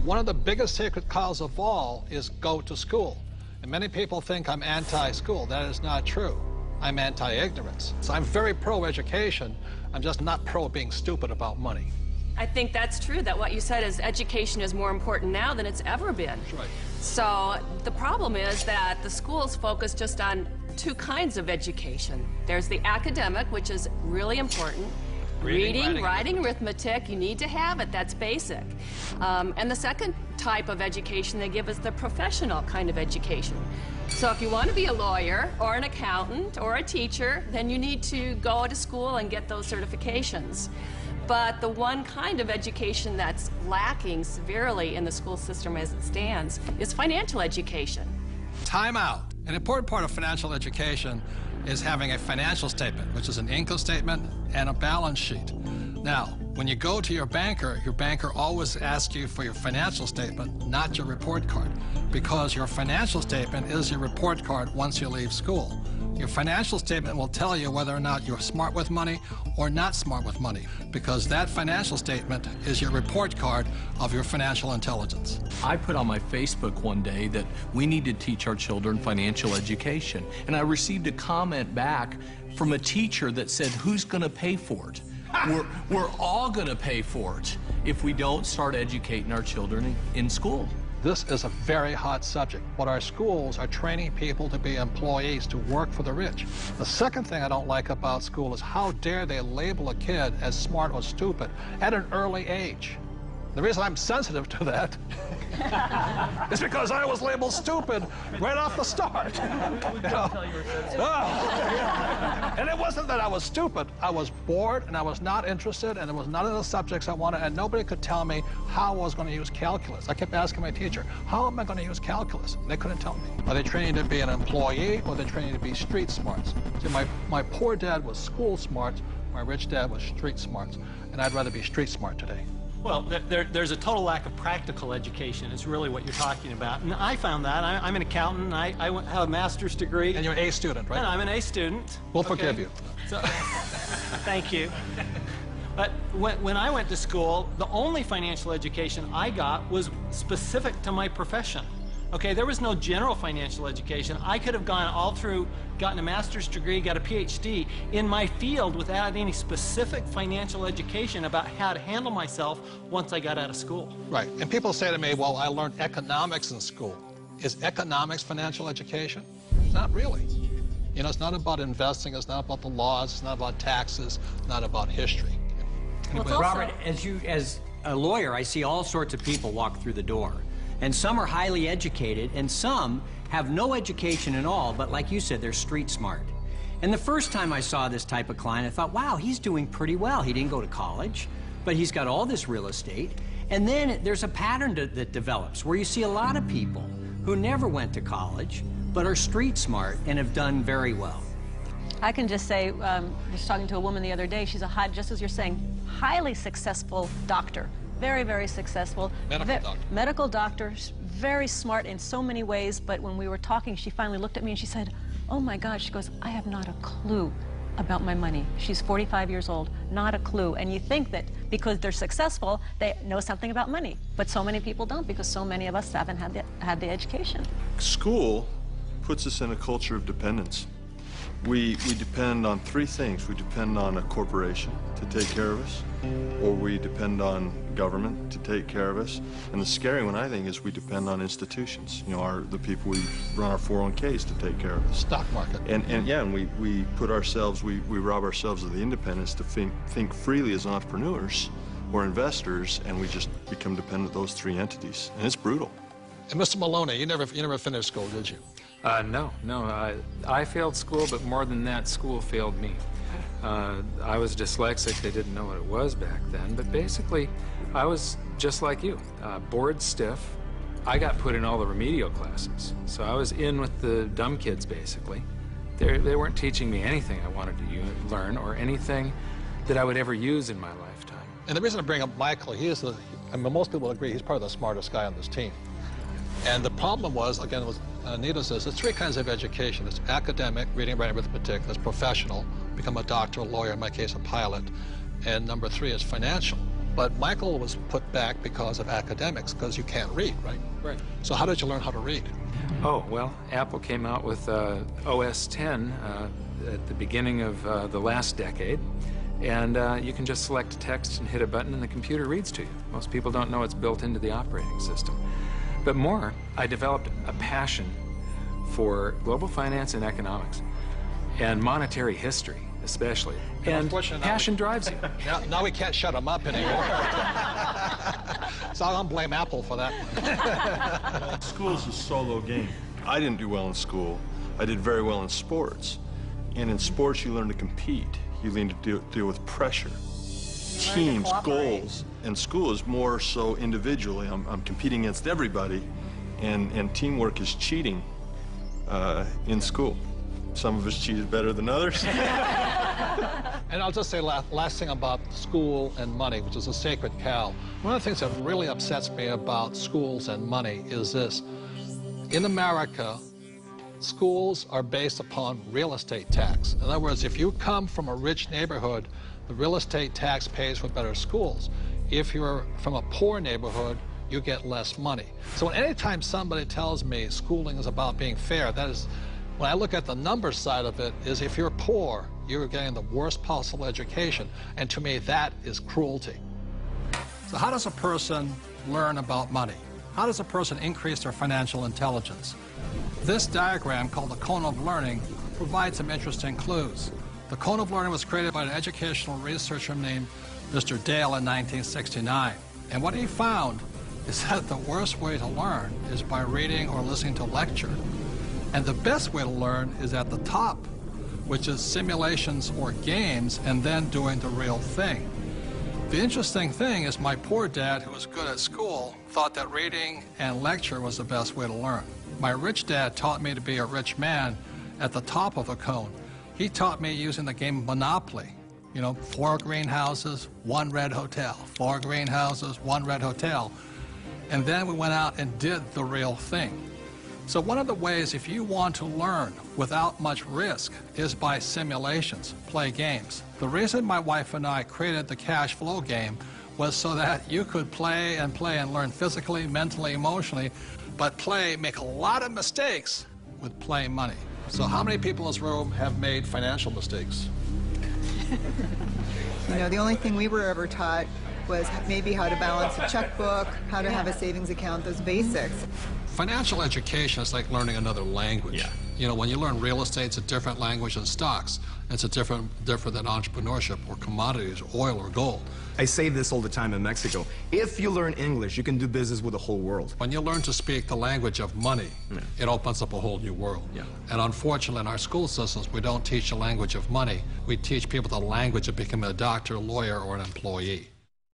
One of the biggest sacred cows of all is go to school. And many people think I'm anti-school. That is not true. I'm anti-ignorance. So I'm very pro-education. I'm just not pro being stupid about money. I think that's true, that what you said is education is more important now than it's ever been. That's right. So the problem is that the schools focus just on two kinds of education. There's the academic, which is really important. Reading, writing, arithmetic, you need to have it, that's basic. And the second type of education they give is the professional kind of education. So if you want to be a lawyer or an accountant or a teacher, then you need to go to school and get those certifications. But the one kind of education that's lacking severely in the school system as it stands is financial education. Time out. An important part of financial education is having a financial statement, which is an income statement and a balance sheet. Now, when you go to your banker always asks you for your financial statement, not your report card, because your financial statement is your report card once you leave school. Your financial statement will tell you whether or not you're smart with money or not smart with money, because that financial statement is your report card of your financial intelligence. I put on my Facebook one day that we need to teach our children financial education, and I received a comment back from a teacher that said, who's going to pay for it? We're all going to pay for it if we don't start educating our children in school. This is a very hot subject, but our schools are training people to be employees, to work for the rich. The second thing I don't like about school is how dare they label a kid as smart or stupid at an early age. The reason I'm sensitive to that is because I was labeled stupid right off the start. And it wasn't that I was stupid. I was bored, and I was not interested, and it was none of the subjects I wanted, and nobody could tell me how I was going to use calculus. I kept asking my teacher, how am I going to use calculus? And they couldn't tell me. Are they training to be an employee, or are they training to be street smarts? See, my poor dad was school smart, my rich dad was street smarts, and I'd rather be street smart today. Well, there's a total lack of practical education is really what you're talking about. And I found that. I'm an accountant, and I have a master's degree. And you're an A student, right? And I'm an A student. We'll forgive you. So, thank you. But when I went to school, the only financial education I got was specific to my profession. Okay, there was no general financial education. I could have gone all through, gotten a master's degree, got a PhD in my field without any specific financial education about how to handle myself once I got out of school. Right, and people say to me, well, I learned economics in school. Is economics financial education? Not really. You know, it's not about investing, it's not about the laws, it's not about taxes, it's not about history. Well, Robert, as a lawyer, I see all sorts of people walk through the door. And some are highly educated, and some have no education at all, but like you said, they're street smart. And the first time I saw this type of client, I thought, wow, he's doing pretty well. He didn't go to college, but he's got all this real estate. And then there's a pattern that develops where you see a lot of people who never went to college, but are street smart and have done very well. I can just say, I was talking to a woman the other day, she's a just as you're saying, highly successful doctor. Very, very successful. Medical doctor, very smart in so many ways, but when we were talking, she finally looked at me and she said, oh my God, she goes, I have not a clue about my money. She's 45 years old, not a clue. And you think that because they're successful, they know something about money. But so many people don't, because so many of us haven't had the education. School puts us in a culture of dependence. We depend on three things. We depend on a corporation to take care of us, or we depend on government to take care of us. And the scary one, I think, is we depend on institutions. You know, the people we run our 401ks to take care of us. Stock market. And we put ourselves, we rob ourselves of the independence to think freely as entrepreneurs or investors, and we just become dependent on those three entities. And it's brutal. And Mr. Maloney, you never finished school, did you? No. I failed school, but more than that, school failed me. I was dyslexic. They didn't know what it was back then, but basically, I was just like you, bored stiff. I got put in all the remedial classes, so I was in with the dumb kids, basically. They weren't teaching me anything I wanted to learn or anything that I would ever use in my lifetime. And the reason I bring up Michael, most people agree he's probably the smartest guy on this team. And the problem was, again, what Anita says, there's three kinds of education. There's academic, reading, writing, arithmetic. There's professional, become a doctor, a lawyer, in my case, a pilot. And number three is financial. But Michael was put back because of academics, because you can't read, right? Right. So how did you learn how to read? Oh, well, Apple came out with OS 10 at the beginning of the last decade. And you can just select text and hit a button and the computer reads to you. Most people don't know it's built into the operating system. But more, I developed a passion for global finance and economics, and monetary history, especially. And passion drives you. Now we can't shut them up anymore. So I'm gonna blame Apple for that. School is a solo game. I didn't do well in school. I did very well in sports. And in sports, you learn to compete. You learn to deal with pressure, teams, goals. And school is more so individually. I'm competing against everybody, and teamwork is cheating in school. Some of us cheated better than others. And I'll just say last thing about school and money, which is a sacred cow. One of the things that really upsets me about schools and money is this. In America, schools are based upon real estate tax. In other words, if you come from a rich neighborhood, the real estate tax pays for better schools. If you're from a poor neighborhood, you get less money. So anytime somebody tells me schooling is about being fair, that is, when I look at the numbers side of it, is if you're poor, you're getting the worst possible education. And to me, that is cruelty. So how does a person learn about money? How does a person increase their financial intelligence? This diagram, called the cone of learning, provides some interesting clues. The cone of learning was created by an educational researcher named Mr. Dale in 1969. And what he found is that the worst way to learn is by reading or listening to a lecture. And the best way to learn is at the top, which is simulations or games, and then doing the real thing. The interesting thing is my poor dad, who was good at school, thought that reading and lecture was the best way to learn. My rich dad taught me to be a rich man at the top of the cone. He taught me using the game Monopoly. You know, 4 greenhouses, 1 red hotel. 4 greenhouses, 1 red hotel. And then we went out and did the real thing. So one of the ways, if you want to learn without much risk, is by simulations, play games. The reason my wife and I created the cash flow game was so that you could play and learn physically, mentally, emotionally, but make a lot of mistakes with playing money. So how many people in this room have made financial mistakes? You know, the only thing we were ever taught was maybe how to balance a checkbook, how to have a savings account, those basics. Financial education is like learning another language. Yeah. You know, when you learn real estate, it's a different language than stocks. It's a different than entrepreneurship or commodities, oil or gold. I say this all the time in Mexico. If you learn English, you can do business with the whole world. When you learn to speak the language of money, it opens up a whole new world. Yeah. And unfortunately, in our school systems, we don't teach the language of money. We teach people the language of becoming a doctor, lawyer, or an employee.